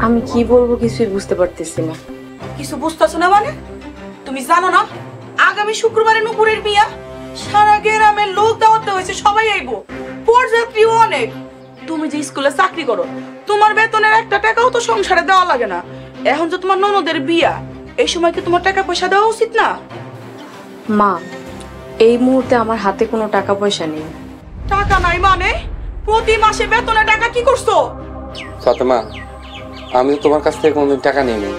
আমি কি বলবো কিছুই বুঝতে পারতেছি না। কিছু বুঝতেছো না মানে? তুমি জানো না আগামী শুক্রবারে নুপুরের বিয়া, সারা গ্রামের লোক দাওয়াত হয়েছে, সবাই আইবো, পরযাত্রীও অনেক। তুমি যে স্কুলে চাকরি করো, তোমার বেতনের একটা টাকাও তো সংসারে দেওয়া লাগে না। এখন যে তোমার ননদের বিয়া, এই সময় কি তোমার টাকা পয়সা দেওয়া উচিত না? মা, এই মুহূর্তে আমার হাতে কোনো টাকা পয়সা নেই। টাকা নাই মানে? প্রতি মাসে বেতনের টাকা কি করছো? ফাতেমা, আমি তো তোমার কাছ থেকে কোনোদিন টাকা নিই নি।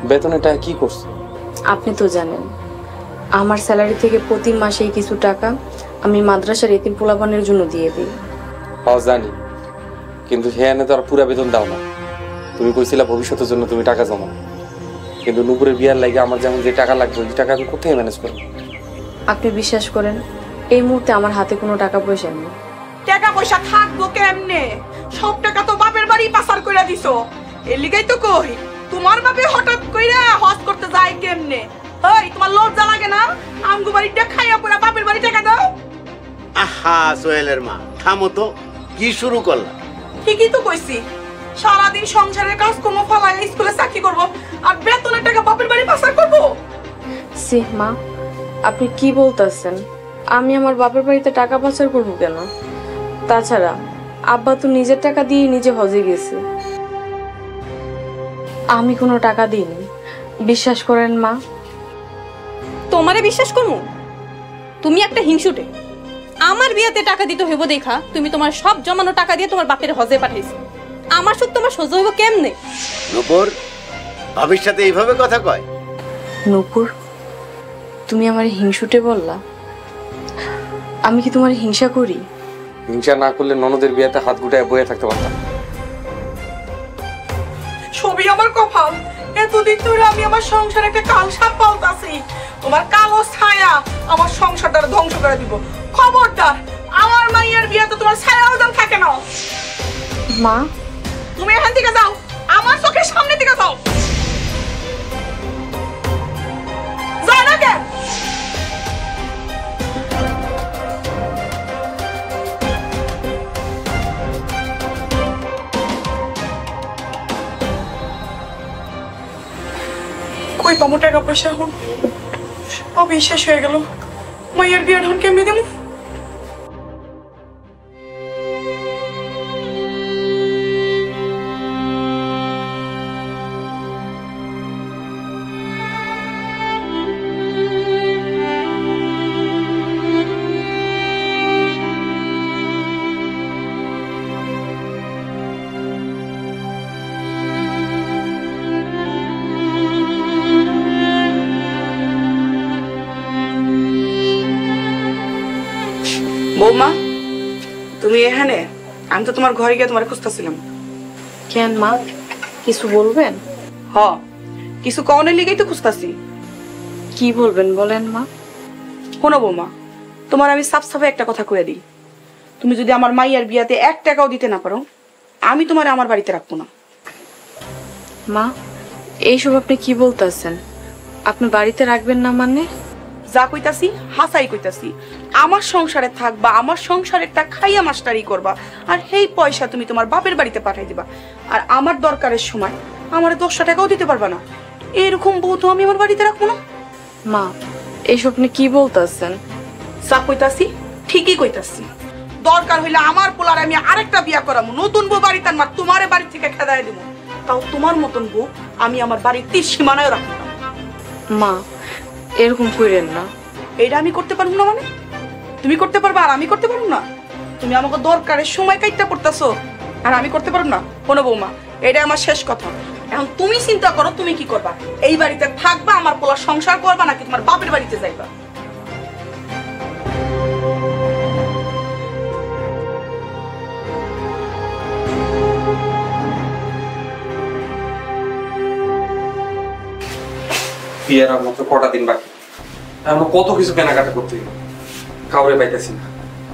বেতনের টাকা কি করছো? আপনি তো জানেন আমার স্যালারি থেকে প্রতি মাসে কিছু টাকা আমি মাদ্রাসার এতিম পোলাপানের জন্য দিয়ে দিই। হ্যাঁ জানি, কিন্তু হ্যাঁ তো আর পুরা বেতন দাও না। তুমি কইছিলা ভবিষ্যতের জন্য তুমি টাকা জমা, কিন্তু নুপুরের বিয়ার লাগে আমার যেমন যে টাকা লাগবে ওই টাকা আমি কোথায় ম্যানেজ করবো? আপনি বিশ্বাস করেন এই মুহূর্তে আমার হাতে কোনো টাকা পয়সা নেই। টাকা পয়সা থাকবো কেমনে? সব টাকা তো বাপের বাড়ি পাচার কইরা দিছো। এর লিগাই তো কই তোমার বাপে হঠাৎ কইরা হজ করতে যায় কেমনে? ওই তোমার লজ্জা লাগে না? আমগো বাড়িটা খাইয়া পড়া বাপের বাড়ি টাকা দাও। আহা সোহেলের মা, থামো তো, কি শুরু করলা? ঠিকই তো কইছি, সারাদিন সংসারের কাজ কর্ম ফলায় স্কুলে চাকরি করবো আর বেতনের টাকা বাপের বাড়ি পাচার করবো? সি মা, আপনি কি বলতেছেন? আমি আমার বাপের বাড়িতে টাকা পাচার করবো কেন? তাছাড়া আব্বা তো নিজের টাকা দিয়ে নিজে হজে গেছে, আমি কোনো টাকা দিইনি। বিশ্বাস করেন মা। তোমারে বিশ্বাস করবো? তুমি একটা হিংসুটে। আমার বিয়েতে টাকা দিতে হইব দেখা তুমি তোমার সব জমানো টাকা দিয়ে তোমার বাপের হজে পাঠাইছো। আমার সুখ তোমার সহ্য হইব কেমনে? নূপুর, ভাবির সাথে এইভাবে কথা কয়? নূপুর, তুমি আমার হিংসুটে বললা? আমি কি তোমার হিংসা করি? হিংসা না করলে ননদের বিয়াতে হাত গুটায় বয়ে থাকতে পারতাম। সবই আমার কপাল। এতদিন ধরে আমি আমার সংসারে একটা কাল সাপ পালতাছি। তোমার কালো ছায়া আমার সংসারটা ধ্বংস করে দিব। খবরদার, আমার মাইয়ার বিয়াতে তোমার ছায়াও যেন থাকে না। মা, তুমি এখান থেকে যাও, আমার চোখের সামনে থেকে যাও। যায় না কেন? কই পাবো টাকা পয়সা? এখন সবই শেষ হয়ে গেল। মাইয়ার বিয়ে ঢন কেমনি দেবো? বৌমা, তুমি এখানে? আমি তো তোমার ঘরে গিয়ে তোমার খুঁজতেছিলাম। কেন মা, কিছু বলবেন? হ, কিছু কনের লিগেই তো খুঁজতাছি। কি বলবেন বলেন মা। শোনো বৌমা, তোমার আমি সাফ সাফে একটা কথা কয়ে দিই। তুমি যদি আমার মাইয়ার বিয়াতে 1 টাকাও দিতে না পারো, আমি তোমার আমার বাড়িতে রাখবো না। মা, এইসব আপনি কি বলতেছেন? আপনি বাড়িতে রাখবেন না মানে? যা কইতাছি হাসাই কইতাছি। আমার সংসারে থাকবা, আমার সংসারেরটা খাইয়া মাস্টারি করবা, আর সেই পয়সা তুমি তোমার বাপের বাড়িতে পাঠাই দিবা। আর আমার দরকারের সময় আমার 10 টাকাও দিতে পারবা না। এরকম বউ তো আমি আমার বাড়িতে রাখবো না। মা, এইসব আপনি কি বলতেছেন? যা কইতাছি ঠিকই কইতাছি। দরকার হইলে আমার পোলার আমি আরেকটা বিয়া করাবো, নতুন বউ বাড়িতে আনবা, তোমারে বাড়ি থেকে খেদায় দিব। তাও তোমার মতন বউ আমি আমার বাড়ির 30 সীমানায় রাখবো না। মা, এরকম কইরেন না। এইটা আমি করতে পারবো না মানে? তুমি করতে পারবা আর আমি করতে পারবো না? তুমি আমাকে দরকারের সময় কাইটটা করতেছো আর আমি করতে পারবো না? কোনো বৌমা, এটা আমার শেষ কথা। এখন তুমি চিন্তা করো তুমি কি করবা। এই বাড়িতে থাকবা, আমার পোলার সংসার করবা, নাকি তোমার বাপের বাড়িতে যাইবা? বিয়ের আর মাত্র কটা দিন বাকি, এখন কত কিছু কেনাকাটা করতে হবে, কাউরে পাইতেছি না।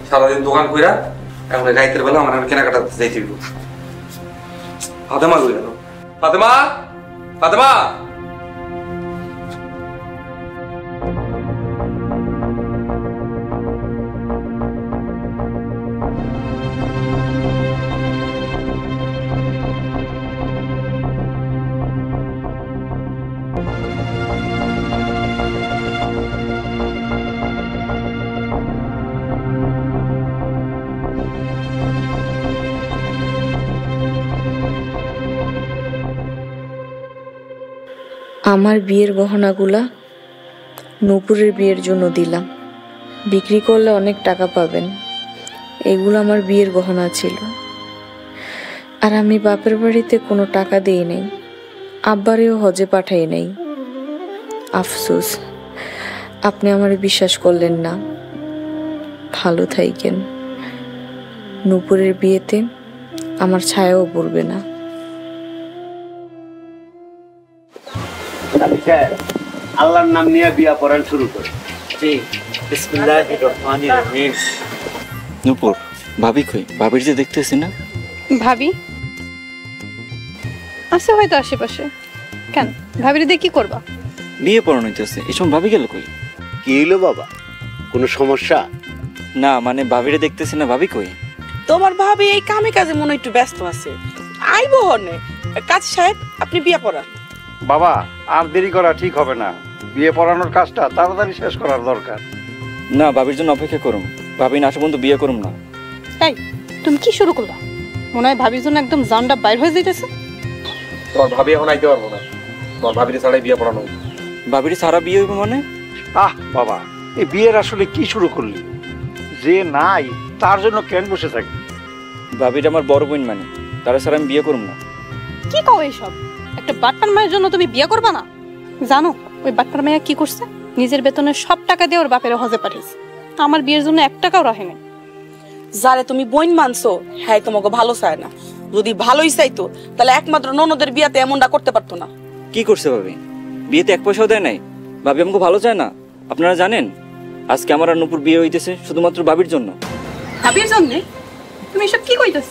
সারাদিন দোকান কইরা এখন রাইতের বেলা আমার কেনাকাটা যাইতে হইব। ফাতেমা কই গেল? ফাতেমা, ফাতেমা! আমার বিয়ের গহনাগুলা নূপুরের বিয়ের জন্য দিলাম, বিক্রি করলে অনেক টাকা পাবেন। এগুলো আমার বিয়ের গহনা ছিল। আর আমি বাপের বাড়িতে কোনো টাকা দিই নাই, আব্বারেও হজে পাঠাই নাই। আফসোস, আপনি আমার বিশ্বাস করলেন না। ভালো থাইকেন। নূপুরের বিয়েতে আমার ছায়াও পড়বে না। আল্লাহর নাম নিয়ে বিয়া পড়ান শুরু করে। নূপুর, ভাবি কই? ভাবির যে দেখতেছি না। ভাবি আছে হয়তো আশেপাশে। কেন, ভাবির দিয়ে কি করবা? বিয়ে পড়ানো হইতেছে, এসব ভাবি গেল কই? কি হইলো বাবা, কোনো সমস্যা? না মানে ভাবিরে দেখতেছি না, ভাবি কই? তোমার ভাবি এই কামে কাজে মনে হয় একটু ব্যস্ত আছে, আইবো হনে। কাজ সাহেব, আপনি বিয়া পড়ান। বাবা, আর দেরি করা ঠিক হবে না। বিয়ে পড়ানোর কাজটা তাড়াতাড়ি শেষ করার দরকার। না, ভাবির জন্য অপেক্ষা করুম। ভাবি না আসা পর্যন্ত বিয়ে করুম না। তাই তুমি কি শুরু করলা? মনে হয় ভাবির জন্য একদম জানটা বাইর হয়ে যাইতেছে। তোমার ভাবি এখন আইতে পারবো না, তোমার ভাবির ছাড়াই বিয়ে পড়ানো। ভাবির সারা বিয়ে হইব মানে? আহ বাবা, এই বিয়ের আসলে কি শুরু করলি? যে নাই তার জন্য কেন বসে থাকি? ভাবির আমার বড় বোন মানে, তারা ছাড়া আমি বিয়ে করুম না। কি কও এইসব? একটা বাটপার মায়ের জন্য তুমি বিয়ে করবা না? জানো ওই বাটপার মাইয়া কি করছে? নিজের বেতনের সব টাকা দিয়ে ওর বাপের হজে পাঠিয়েছে। আমার বিয়ের জন্য 1 টাকাও রাখে নাই। যারে তুমি বোন মানছো, হ্যাঁ তোমাকে ভালো চায় না। যদি ভালোই চাইতো তাহলে একমাত্র ননদের বিয়াতে এমনটা করতে পারতো না। কি করছে ভাবি? বিয়েতে 1 পয়সাও দেয় নাই। ভাবি আমাকে ভালো চায় না। আপনারা জানেন আজকে আমার আর নূপুর বিয়ে হইতেছে শুধুমাত্র ভাবির জন্য। ভাবির জন্য? তুমি এসব কি কইতেছ?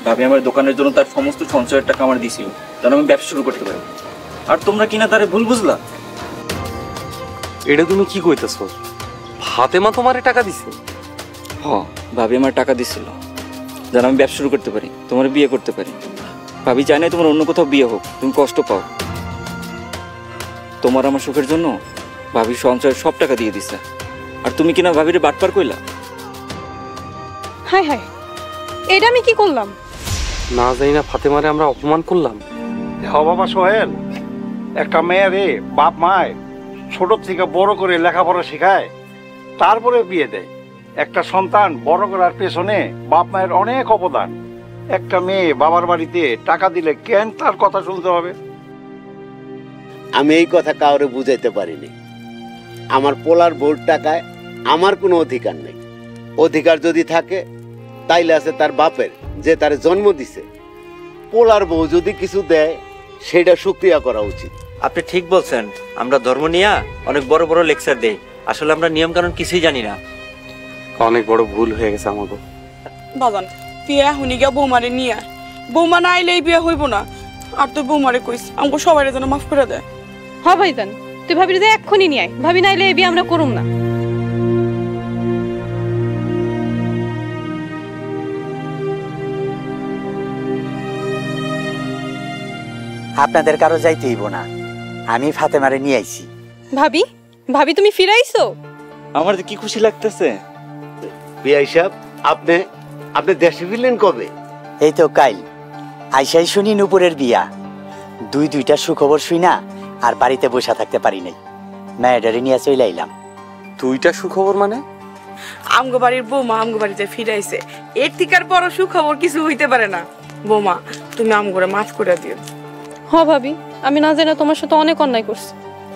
ভাবি আমার দোকানের জন্য তার সমস্ত সঞ্চয়ের টাকা আমার দিছিল, যেন আমি ব্যবসা শুরু করতে পারি। আর তোমরা কিনা তারে ভুল বুঝলা। এটা তুমি কি কইতেছো? ফাতেমা তোমারে টাকা দিছে? ভাবি আমার টাকা দিছিল যেন আমি ব্যবসা শুরু করতে পারি, তোমার বিয়ে করতে পারি। ভাবি চাই না তোমার অন্য কোথাও বিয়ে হোক, তুমি কষ্ট পাও। তোমার আমার সুখের জন্য ভাবির সঞ্চয়ের সব টাকা দিয়ে দিছে। আর তুমি কিনা ভাবিরে বাটপার কইলা। হায় হায়, এটা আমি কি করলাম? না জানি না ফাতেমারে আমরা অপমান করলাম। হ্যাঁ বাবা সোহেল, একটা মেয়েরে বাপ মায় ছোট থেকে বড় করে লেখাপড়া শেখায়, তারপরে বিয়ে দেয়। একটা সন্তান বড় করার পেছনে বাপ মায়ের অনেক অবদান। একটা মেয়ে বাবার বাড়িতে টাকা দিলে কেন তার কথা শুনতে হবে? আমি এই কথা কাউরে বুঝাইতে পারিনি। আমার পোলার বউর টাকায় আমার কোনো অধিকার নেই। অধিকার যদি থাকে তাইলে আছে তার বাপের, যে তার জন্ম দিছে। পোলার বউ যদি কিছু দেয় সেটা শুকরিয়া করা উচিত। আপনি ঠিক বলছেন। আমরা ধর্ম নিয়ে অনেক বড় বড় লেকচার দেই, আসলে আমরা নিয়ম কানুন কিছুই জানি না। অনেক বড় ভুল হয়ে গেছে আমাকে। বাজান, বিয়া হুনি গিয়া বৌমারে নিয়ে আয়। বৌমা না আইলেই বিয়া হইব না। আর তুই বৌমারে কইস আমাকে সবাই যেন মাফ করে দেয়। হ্যাঁ ভাইজান, তুই ভাবির যে এক্ষুনি নিয়ে আয়। ভাবি না আইলে এই বিয়ে আমরা করুম না। আপনাদের কারো যাইতে হইব না, আমি ফাতেমারে নিয়ে আইছি। ভাবি, ভাবি তুমি ফিরাইছো? আমার যে কি খুশি লাগতেছে। বিআই সাহেব, আপনি দেশে ফিরলেন কবে? এই তো কাইল আইসাই শুনি নূপুরের বিয়া। দুইটা সুখবর শুই না আর বাড়িতে বসে থাকতে পারি নাই, মেয়েটারে নিয়ে চলে আইলাম। 2টা সুখবর মানে? আমগো বাড়ির বৌমা আমগো বাড়িতে ফিরাইছে। এর থেকে আর বড় সুখবর কিছু হইতে পারে না। বৌমা, তুমি আমগোরে মাফ করে দিও। হ্যাঁ ভাবি, আমি না জানি তোমার সাথে অনেক অন্যায় করছি।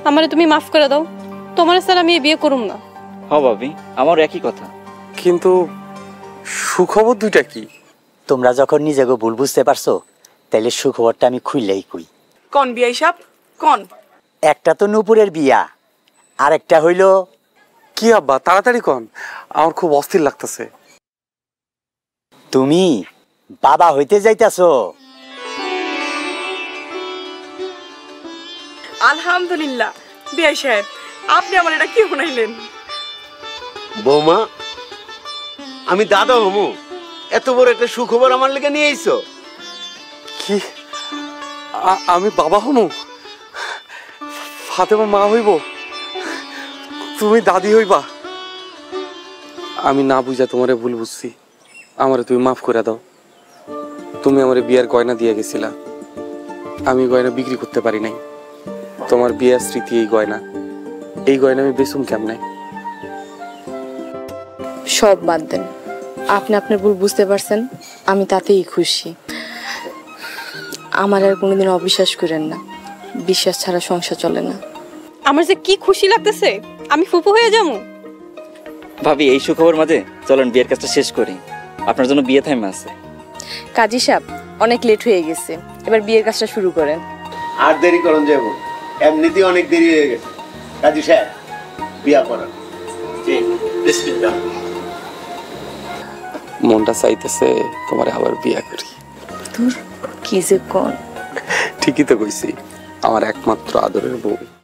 আমারে তুমি মাফ করে দাও। তোমার সাথে আমি এই বিয়ে করুম না। হ্যাঁ ভাবি, আমার একই কথা। কিন্তু সুখবর 2টা কি? তোমরা যখন নিজেকে ভুল বুঝতে পারছো, তাইলে সুখবরটা আমি খুইলেই কই। কোন বিয়া হিসাব? কোন? একটা তো নূপুরের বিয়া, আর একটা হইল। কি আব্বা, তাড়াতাড়ি কোন, আমার খুব অস্থির লাগতেছে। তুমি বাবা হইতে যাইতাছো। আলহামদুলিল্লাহ বিয়া সাহেব, আপনি আমার এটা কি শুনাইলেন? বৌমা, আমি দাদা হমু, এত বড় একটা সুখবর আমার লেগে নিয়ে আইছো? কি আমি বাবা হমু? ফাতেমা মা হইব, তুমি দাদি হইবা? আমি না বুঝা তোমারে ভুল বুঝছি, আমারে তুমি মাফ করে দাও। তুমি আমারে বিয়ার গয়না দিয়ে গেছিলা, আমি গয়না বিক্রি করতে পারি নাই। তোমার বিয়ের স্মৃতি এই গয়না আমি বেচুম কেমনে? সব বাদ দেন, আপনি আপনার ভুল বুঝতে পারছেন, আমি তাতেই খুশি। আমার আর কোনোদিন অবিশ্বাস করেন না, বিশ্বাস ছাড়া সংসার চলে না। আমার যে কি খুশি লাগতেছে, আমি ফুপু হয়ে যাবো। ভাবি এই সুখবর মাঝে চলেন বিয়ের কাজটা শেষ করি, আপনার জন্য বিয়ে টাইম আছে। কাজী সাহেব, অনেক লেট হয়ে গেছে, এবার বিয়ের কাজটা শুরু করেন। আর দেরি করুন যাব, এমনিতেই অনেক দেরি হয়ে গেছে। কাজী সাহেব, বিয়া করান। জি, বিসমিল্লাহ। মনটা চাইতেছে তোমার আবার বিয়া করি। তোর কি যে কোন, ঠিকই তো কইছি, আমার একমাত্র আদরের বউ।